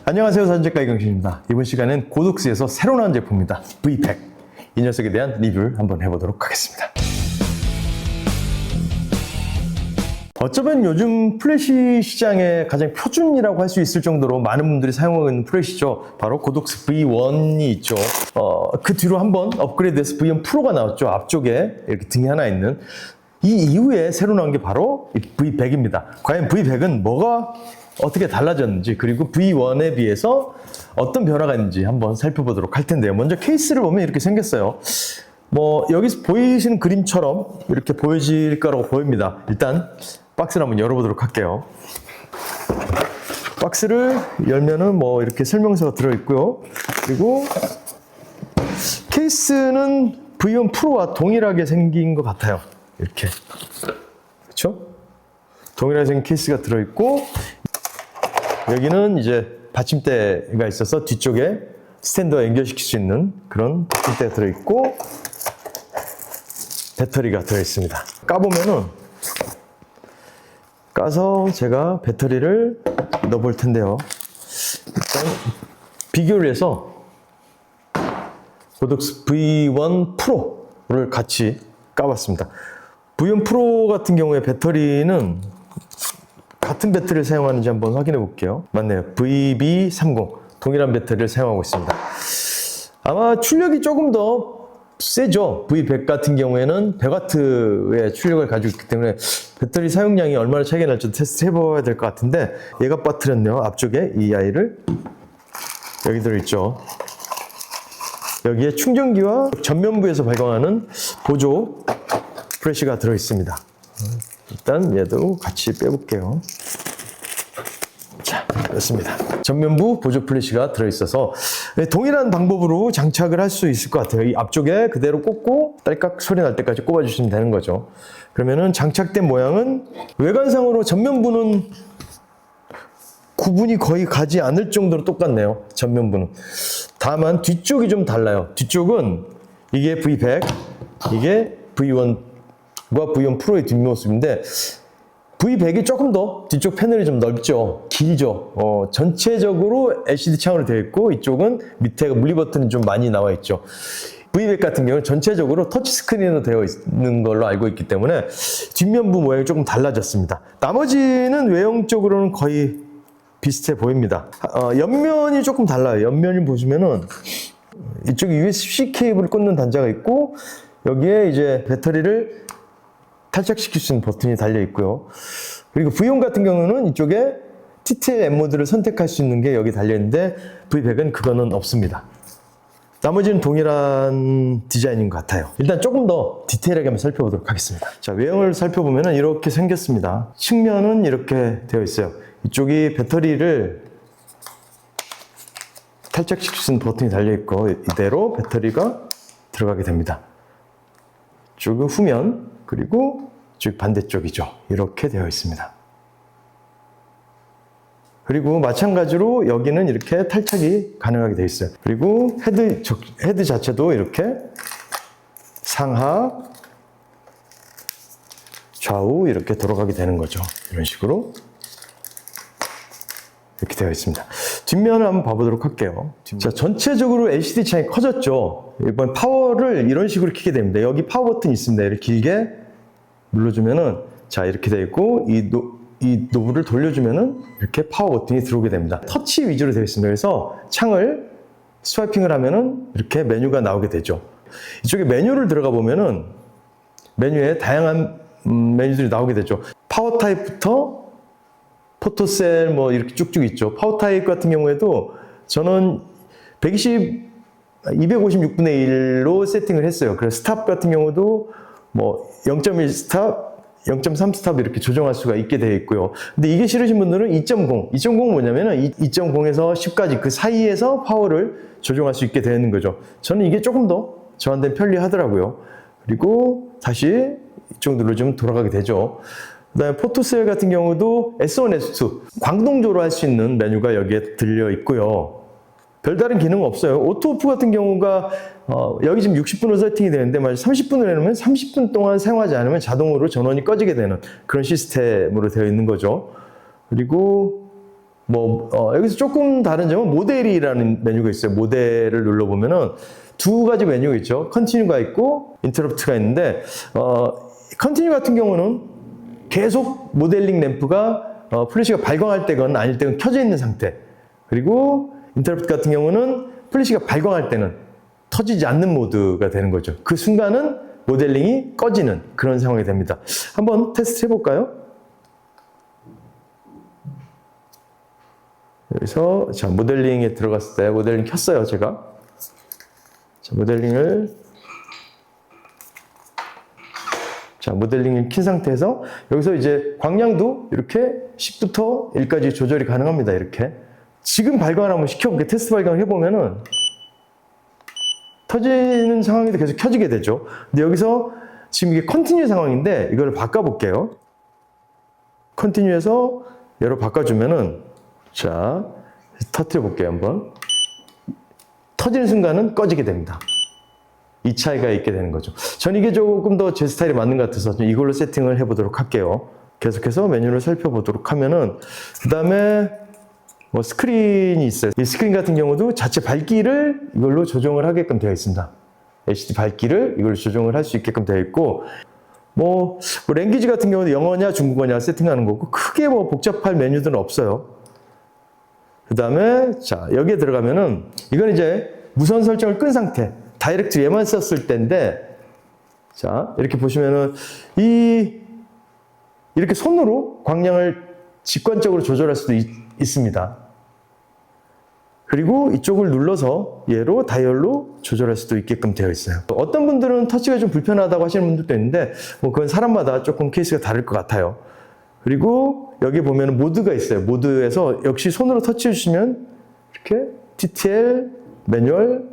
안녕하세요, 사진작가 이경신입니다. 이번 시간엔 고독스에서 새로 나온 제품입니다. V100. 이 녀석에 대한 리뷰를 한번 해보도록 하겠습니다. 어쩌면 요즘 플래시 시장의 가장 표준이라고 할 수 있을 정도로 많은 분들이 사용하고 있는 플래시죠. 바로 고독스 V1이 있죠. 그 뒤로 한번 업그레이드해서 V1 프로가 나왔죠. 앞쪽에 이렇게 등이 하나 있는. 이 이후에 새로 나온 게 바로 이 V100입니다. 과연 V100은 뭐가 어떻게 달라졌는지, 그리고 V1에 비해서 어떤 변화가 있는지 한번 살펴보도록 할 텐데요. 먼저 케이스를 보면 이렇게 생겼어요. 여기서 보이시는 그림처럼 이렇게 보여질 거라고 보입니다. 일단 박스를 한번 열어보도록 할게요. 박스를 열면은 이렇게 설명서가 들어있고요. 그리고 케이스는 V1 프로와 동일하게 생긴 것 같아요. 이렇게. 그렇죠? 동일하게 생긴 케이스가 들어있고, 여기는 이제 받침대가 있어서 뒤쪽에 스탠드와 연결시킬 수 있는 그런 받침대가 들어있고, 배터리가 들어있습니다. 까서 제가 배터리를 넣어볼 텐데요. 일단 비교를 해서 고독스 V1 프로를 같이 까봤습니다. V1 프로 같은 경우에 배터리는 같은 배터리를 사용하는지 한번 확인해 볼게요. 맞네요. VB30 동일한 배터리를 사용하고 있습니다. 아마 출력이 조금 더 세죠. V100 같은 경우에는 100W의 출력을 가지고 있기 때문에 배터리 사용량이 얼마나 차이가 날지 테스트 해봐야 될 것 같은데, 얘가 빠뜨렸네요. 앞쪽에 이 아이를. 여기 들어있죠. 여기에 충전기와 전면부에서 발광하는 보조 플래시가 들어있습니다. 일단 얘도 같이 빼볼게요. 자, 그렇습니다. 전면부 보조 플래시가 들어있어서 동일한 방법으로 장착을 할 수 있을 것 같아요. 이 앞쪽에 그대로 꽂고 딸깍 소리 날 때까지 꼽아주시면 되는 거죠. 그러면은 장착된 모양은 외관상으로 전면부는 구분이 거의 가지 않을 정도로 똑같네요. 전면부는. 다만 뒤쪽이 좀 달라요. 뒤쪽은 이게 V100, 이게 V1과 V1 프로의 뒷모습인데, V100이 조금 더 뒤쪽 패널이 좀 넓죠. 길죠. 전체적으로 LCD 창으로 되어 있고, 이쪽은 밑에 물리 버튼이 좀 많이 나와 있죠. V100 같은 경우는 전체적으로 터치 스크린으로 되어 있는 걸로 알고 있기 때문에 뒷면부 모양이 조금 달라졌습니다. 나머지는 외형적으로는 거의 비슷해 보입니다. 옆면이 조금 달라요. 옆면을 보시면은 이쪽에 USB-C 케이블을 꽂는 단자가 있고, 여기에 이제 배터리를 탈착시킬 수 있는 버튼이 달려 있고요. 그리고 V1 같은 경우는 이쪽에 TTL M 모드를 선택할 수 있는 게 여기 달려 있는데, V100은 그거는 없습니다. 나머지는 동일한 디자인인 것 같아요. 일단 조금 더 디테일하게 한번 살펴보도록 하겠습니다. 자, 외형을 살펴보면 이렇게 생겼습니다. 측면은 이렇게 되어 있어요. 이쪽이 배터리를 탈착시킬 수 있는 버튼이 달려 있고, 이대로 배터리가 들어가게 됩니다. 이쪽은 후면, 그리고 이쪽 반대쪽이죠. 이렇게 되어 있습니다. 그리고 마찬가지로 여기는 이렇게 탈착이 가능하게 되어 있어요. 그리고 헤드 자체도 이렇게 상하, 좌우 이렇게 돌아가게 되는 거죠. 이런 식으로 이렇게 되어 있습니다. 뒷면을 한번 봐보도록 할게요. 자, 전체적으로 LCD 창이 커졌죠. 이번 파워를 이런 식으로 켜게 됩니다. 여기 파워 버튼이 있습니다. 이렇게 길게 눌러주면은, 자, 이렇게 되어 있고, 이 노브를 돌려주면은 이렇게 파워 버튼이 들어오게 됩니다. 터치 위주로 되어 있습니다. 그래서 창을 스와이핑을 하면은 이렇게 메뉴가 나오게 되죠. 이쪽에 메뉴를 들어가 보면은 메뉴에 다양한 메뉴들이 나오게 되죠. 파워 타입부터 포토셀 이렇게 쭉쭉 있죠. 파워 타입 같은 경우에도 저는 256분의 1로 세팅을 했어요. 그래서 스탑 같은 경우도 0.1 스탑, 0.3 스탑 이렇게 조정할 수가 있게 되어 있고요. 근데 이게 싫으신 분들은 2.0. 2.0은 뭐냐면은 2.0에서 10까지 그 사이에서 파워를 조정할 수 있게 되어 있는 거죠. 저는 이게 조금 더 저한테는 편리하더라고요. 그리고 다시 이쪽 눌러주면 돌아가게 되죠. 그 다음에 포토셀 같은 경우도 S1, S2 광동조로 할 수 있는 메뉴가 여기에 들려 있고요. 별다른 기능은 없어요. 오토 오프 같은 경우가 여기 지금 60분으로 세팅이 되는데 만약 30분을 해놓으면 30분 동안 사용하지 않으면 자동으로 전원이 꺼지게 되는 그런 시스템으로 되어 있는 거죠. 그리고 여기서 조금 다른 점은 모델이라는 메뉴가 있어요. 모델을 눌러보면은 두 가지 메뉴가 있죠. 컨티뉴가 있고 인터럽트가 있는데, 컨티뉴 같은 경우는 계속 모델링 램프가 플래시가 발광할 때건 아닐 때건 켜져 있는 상태. 그리고 인터럽트 같은 경우는 플래시가 발광할 때는 터지지 않는 모드가 되는 거죠. 그 순간은 모델링이 꺼지는 그런 상황이 됩니다. 한번 테스트 해볼까요? 여기서 자, 모델링에 들어갔을 때 모델링 켰어요, 제가. 자, 모델링을 킨 상태에서 여기서 이제 광량도 이렇게 10부터 1까지 조절이 가능합니다. 이렇게. 지금 발광을 한번 시켜볼게요. 테스트 발광을 해보면은 터지는 상황인데 계속 켜지게 되죠. 근데 여기서 지금 이게 컨티뉴 상황인데 이걸 바꿔볼게요. 컨티뉴에서 얘로 바꿔주면은 자, 터뜨려 볼게요, 한번. 터지는 순간은 꺼지게 됩니다. 이 차이가 있게 되는 거죠. 전 이게 조금 더 제 스타일에 맞는 것 같아서 이걸로 세팅을 해보도록 할게요. 계속해서 메뉴를 살펴보도록 하면은, 그 다음에 스크린이 있어요. 이 스크린 같은 경우도 자체 밝기를 이걸로 조정을 하게끔 되어 있습니다. LCD 밝기를 이걸로 조정을 할 수 있게끔 되어 있고, 랭귀지 같은 경우는 영어냐 중국어냐 세팅하는 거고, 크게 복잡할 메뉴들은 없어요. 그 다음에, 자, 여기에 들어가면은, 이건 이제 무선 설정을 끈 상태, 다이렉트 얘만 썼을 때인데, 자, 이렇게 보시면은, 이렇게 손으로 광량을 직관적으로 조절할 수도 있습니다. 그리고 이쪽을 눌러서 얘로 다이얼로 조절할 수도 있게끔 되어 있어요. 어떤 분들은 터치가 좀 불편하다고 하시는 분들도 있는데, 그건 사람마다 조금 케이스가 다를 것 같아요. 그리고 여기 보면 모드가 있어요. 모드에서 역시 손으로 터치해 주시면 이렇게 TTL, 매뉴얼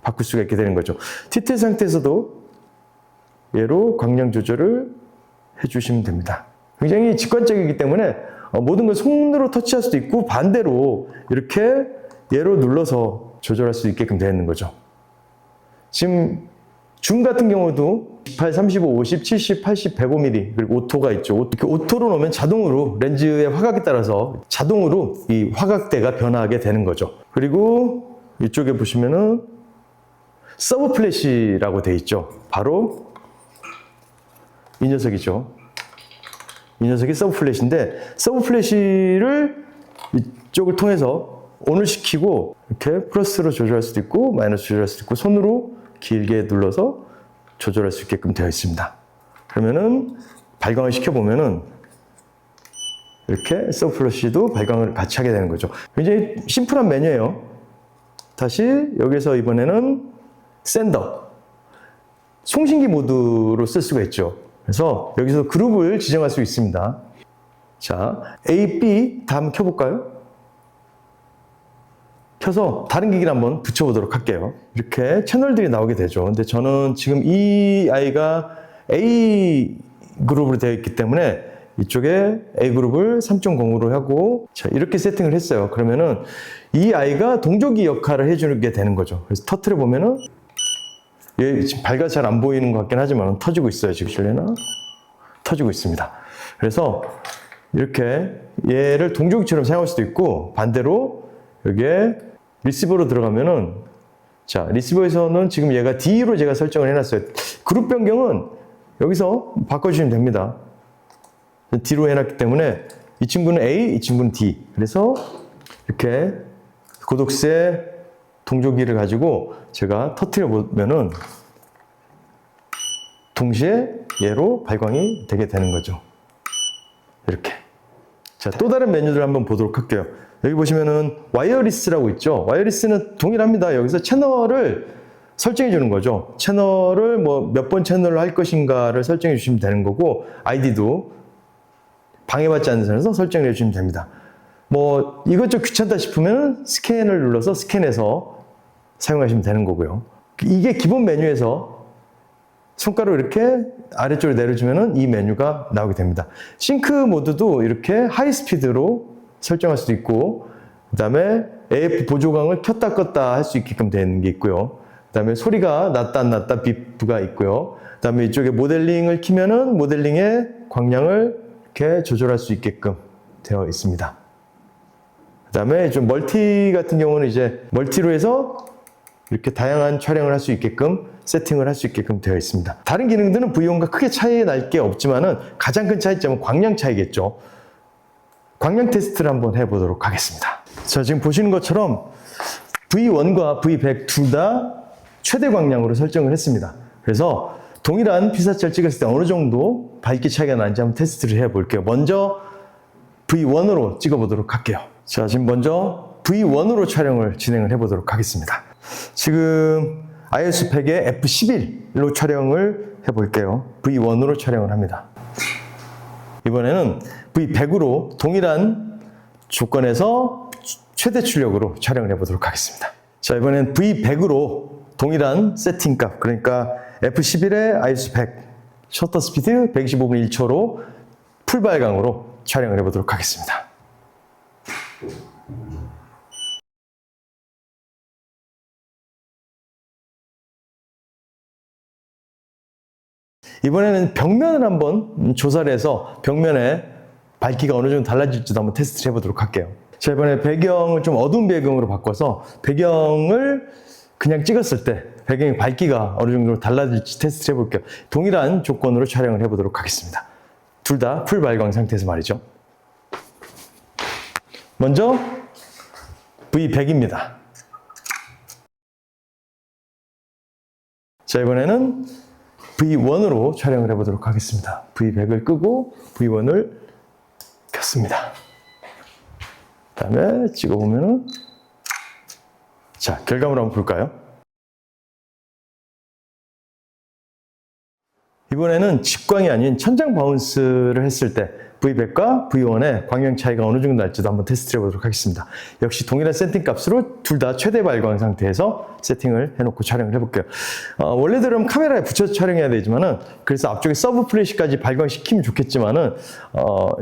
바꿀 수가 있게 되는 거죠. TTL 상태에서도 얘로 광량 조절을 해주시면 됩니다. 굉장히 직관적이기 때문에 모든 걸 손으로 터치할 수도 있고 반대로 이렇게 얘로 눌러서 조절할 수 있게끔 되어 있는 거죠. 지금 줌 같은 경우도 18, 35, 50, 70, 80, 105mm 그리고 오토가 있죠. 이렇게 오토로 놓으면 자동으로 렌즈의 화각에 따라서 자동으로 이 화각대가 변화하게 되는 거죠. 그리고 이쪽에 보시면은 서브 플래시라고 되어 있죠. 바로 이 녀석이죠. 이 녀석이 서브 플래시인데 서브 플래시를 이쪽을 통해서 ON을 시키고 이렇게 플러스로 조절할 수도 있고 마이너스 조절할 수도 있고 손으로 길게 눌러서 조절할 수 있게끔 되어 있습니다. 그러면은 발광을 시켜보면은 이렇게 서브 플래시도 발광을 같이 하게 되는 거죠. 굉장히 심플한 메뉴예요. 다시 여기서 이번에는 샌더 송신기 모드로 쓸 수가 있죠. 그래서 여기서 그룹을 지정할 수 있습니다. 자, A, B 다 한번 켜볼까요? 켜서 다른 기기를 한번 붙여보도록 할게요. 이렇게 채널들이 나오게 되죠. 근데 저는 지금 이 아이가 A 그룹으로 되어 있기 때문에 이쪽에 A 그룹을 3.0으로 하고 자, 이렇게 세팅을 했어요. 그러면은 이 아이가 동조기 역할을 해주게 되는 거죠. 그래서 터트려 보면은 얘 지금 밝아서 잘 안 보이는 것 같긴 하지만 터지고 있어요. 지금 실내나 터지고 있습니다. 그래서 이렇게 얘를 동조기처럼 사용할 수도 있고 반대로 여기에 리시버로 들어가면은 자 리시버에서는 지금 얘가 D로 제가 설정을 해놨어요. 그룹 변경은 여기서 바꿔주시면 됩니다. D로 해놨기 때문에 이 친구는 A, 이 친구는 D. 그래서 이렇게 고독세 동조기를 가지고 제가 터트려 보면은 동시에 얘로 발광이 되게 되는 거죠. 이렇게. 자, 또 다른 메뉴들 한번 보도록 할게요. 여기 보시면은 와이어리스라고 있죠. 와이어리스는 동일합니다. 여기서 채널을 설정해 주는 거죠. 채널을 몇 번 채널로 할 것인가를 설정해 주시면 되는 거고 아이디도 방해받지 않는 선에서 설정해 주시면 됩니다. 이것 좀 귀찮다 싶으면 스캔을 눌러서 스캔해서 사용하시면 되는 거고요. 이게 기본 메뉴에서 손가락을 이렇게 아래쪽으로 내려주면은 이 메뉴가 나오게 됩니다. 싱크 모드도 이렇게 하이 스피드로 설정할 수도 있고, 그 다음에 AF 보조광을 켰다 껐다 할 수 있게끔 되는 게 있고요. 그 다음에 소리가 낮다 안 낮다 비프가 있고요. 그 다음에 이쪽에 모델링을 키면은 모델링의 광량을 이렇게 조절할 수 있게끔 되어 있습니다. 그다음에 좀 멀티 같은 경우는 이제 멀티로 해서 이렇게 다양한 촬영을 할 수 있게끔 세팅을 할 수 있게끔 되어 있습니다. 다른 기능들은 V1과 크게 차이 날 게 없지만은 가장 큰 차이점은 광량 차이겠죠. 광량 테스트를 한번 해보도록 하겠습니다. 자, 지금 보시는 것처럼 V1과 V100 둘 다 최대 광량으로 설정을 했습니다. 그래서 동일한 피사체를 찍었을 때 어느 정도 밝기 차이가 나는지 한번 테스트를 해볼게요. 먼저 V1으로 찍어보도록 할게요. 자, 지금 먼저 V1으로 촬영을 진행을 해보도록 하겠습니다. 지금 IS100에 F11로 촬영을 해볼게요. V1으로 촬영을 합니다. 이번에는 V100으로 동일한 조건에서 최대 출력으로 촬영을 해보도록 하겠습니다. 자, 이번엔 V100으로 동일한 세팅값, 그러니까 F11에 IS100 셔터 스피드 125분 1초로 풀발광으로 촬영을 해보도록 하겠습니다. 이번에는 벽면을 한번 조사를 해서 벽면에 밝기가 어느 정도 달라질지도 한번 테스트를 해보도록 할게요. 자, 이번에 배경을 좀 어두운 배경으로 바꿔서 배경을 그냥 찍었을 때 배경의 밝기가 어느 정도 달라질지 테스트를 해볼게요. 동일한 조건으로 촬영을 해보도록 하겠습니다. 둘 다 풀 발광 상태에서 말이죠. 먼저 V100입니다. 자, 이번에는 V1으로 촬영을 해보도록 하겠습니다. V100을 끄고 V1을 켰습니다. 그 다음에 찍어보면은, 자, 결과물 한번 볼까요? 이번에는 직광이 아닌 천장 바운스를 했을 때 V100과 V1의 광량 차이가 어느 정도 날지도 한번 테스트를 해보도록 하겠습니다. 역시 동일한 세팅 값으로 둘 다 최대 발광 상태에서 세팅을 해놓고 촬영을 해볼게요. 원래대로는 카메라에 붙여서 촬영해야 되지만은, 그래서 앞쪽에 서브 플래시까지 발광시키면 좋겠지만은,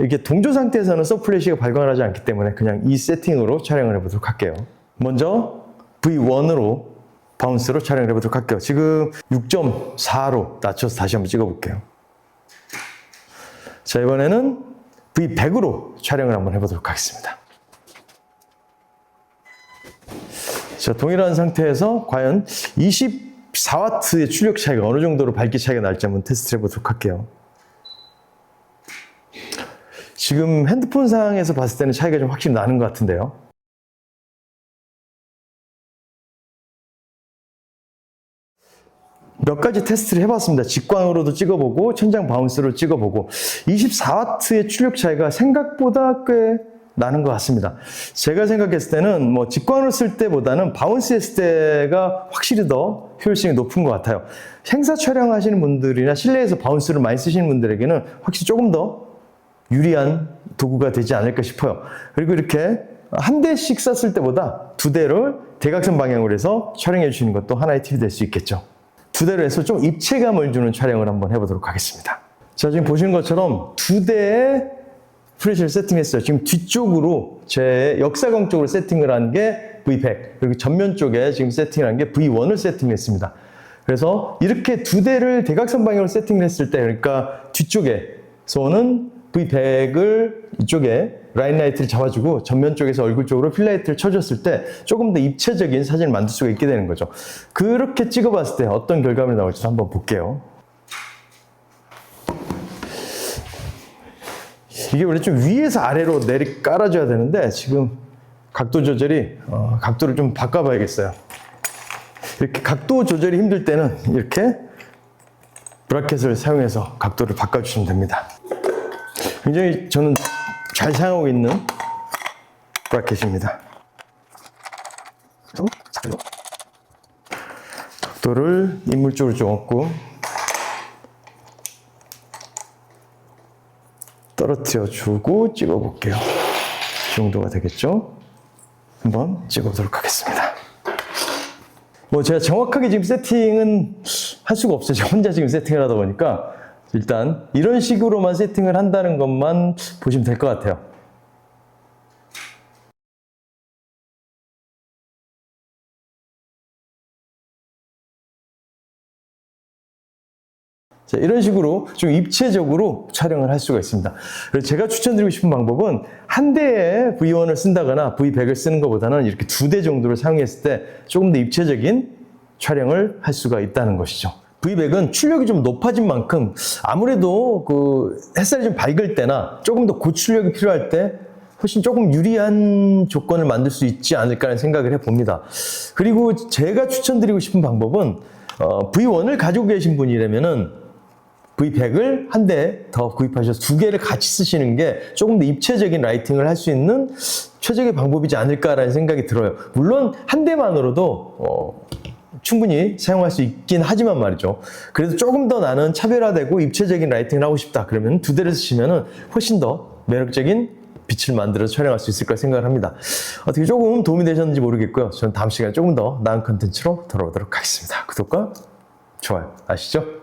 이게 동조 상태에서는 서브 플래시가 발광을 하지 않기 때문에 그냥 이 세팅으로 촬영을 해보도록 할게요. 먼저 V1으로 바운스로 촬영을 해보도록 할게요. 지금 6.4로 낮춰서 다시 한번 찍어볼게요. 자, 이번에는 V100으로 촬영을 한번 해보도록 하겠습니다. 자, 동일한 상태에서 과연 24W의 출력 차이가 어느 정도로 밝기 차이가 날지 한번 테스트 해보도록 할게요. 지금 핸드폰 상에서 봤을 때는 차이가 좀 확실히 나는 것 같은데요. 몇 가지 테스트를 해봤습니다. 직광으로도 찍어보고 천장 바운스로 찍어보고 24W의 출력 차이가 생각보다 꽤 나는 것 같습니다. 제가 생각했을 때는 뭐 직광으로 쓸 때보다는 바운스 했을 때가 확실히 더 효율성이 높은 것 같아요. 행사 촬영하시는 분들이나 실내에서 바운스를 많이 쓰시는 분들에게는 확실히 조금 더 유리한 도구가 되지 않을까 싶어요. 그리고 이렇게 한 대씩 썼을 때보다 두 대를 대각선 방향으로 해서 촬영해 주시는 것도 하나의 팁이 될 수 있겠죠. 두 대로 해서 좀 입체감을 주는 촬영을 한번 해보도록 하겠습니다. 자, 지금 보시는 것처럼 두 대의 플래시를 세팅했어요. 지금 뒤쪽으로 제 역사광 쪽으로 세팅을 한 게 V100, 그리고 전면 쪽에 지금 세팅을 한 게 V1을 세팅했습니다. 그래서 이렇게 두 대를 대각선 방향으로 세팅을 했을 때, 그러니까 뒤쪽에서는 V100을 이쪽에 라인 라이트를 잡아주고 전면 쪽에서 얼굴 쪽으로 필라이트를 쳐줬을 때 조금 더 입체적인 사진을 만들 수가 있게 되는 거죠. 그렇게 찍어봤을 때 어떤 결과물이 나올지 한번 볼게요. 이게 원래 좀 위에서 아래로 내리 깔아줘야 되는데 지금 각도 조절이 각도를 좀 바꿔봐야겠어요. 이렇게 각도 조절이 힘들 때는 이렇게 브라켓을 사용해서 각도를 바꿔주시면 됩니다. 굉장히 저는 잘 사용하고 있는 브라켓입니다. 각도를 인물 쪽으로 조금 떨어뜨려 주고 찍어 볼게요. 이 정도가 되겠죠? 한번 찍어 보도록 하겠습니다. 뭐 제가 정확하게 지금 세팅은 할 수가 없어요. 제가 혼자 지금 세팅을 하다 보니까 일단 이런 식으로만 세팅을 한다는 것만 보시면 될 것 같아요. 자, 이런 식으로 좀 입체적으로 촬영을 할 수가 있습니다. 그래서 제가 추천드리고 싶은 방법은 한 대의 V1을 쓴다거나 V100을 쓰는 것보다는 이렇게 2대 정도를 사용했을 때 조금 더 입체적인 촬영을 할 수가 있다는 것이죠. V100은 출력이 좀 높아진 만큼 아무래도 그 햇살이 좀 밝을 때나 조금 더 고출력이 필요할 때 훨씬 조금 유리한 조건을 만들 수 있지 않을까라는 생각을 해봅니다. 그리고 제가 추천드리고 싶은 방법은 V1을 가지고 계신 분이라면은 V100을 한 대 더 구입하셔서 2개를 같이 쓰시는 게 조금 더 입체적인 라이팅을 할 수 있는 최적의 방법이지 않을까라는 생각이 들어요. 물론 한 대만으로도 충분히 사용할 수 있긴 하지만 말이죠. 그래도 조금 더 나는 차별화되고 입체적인 라이팅을 하고 싶다. 그러면 2대를 쓰시면은 훨씬 더 매력적인 빛을 만들어서 촬영할 수 있을 거라 생각을 합니다. 어떻게 조금 도움이 되셨는지 모르겠고요. 저는 다음 시간에 조금 더 나은 컨텐츠로 돌아오도록 하겠습니다. 구독과 좋아요 아시죠?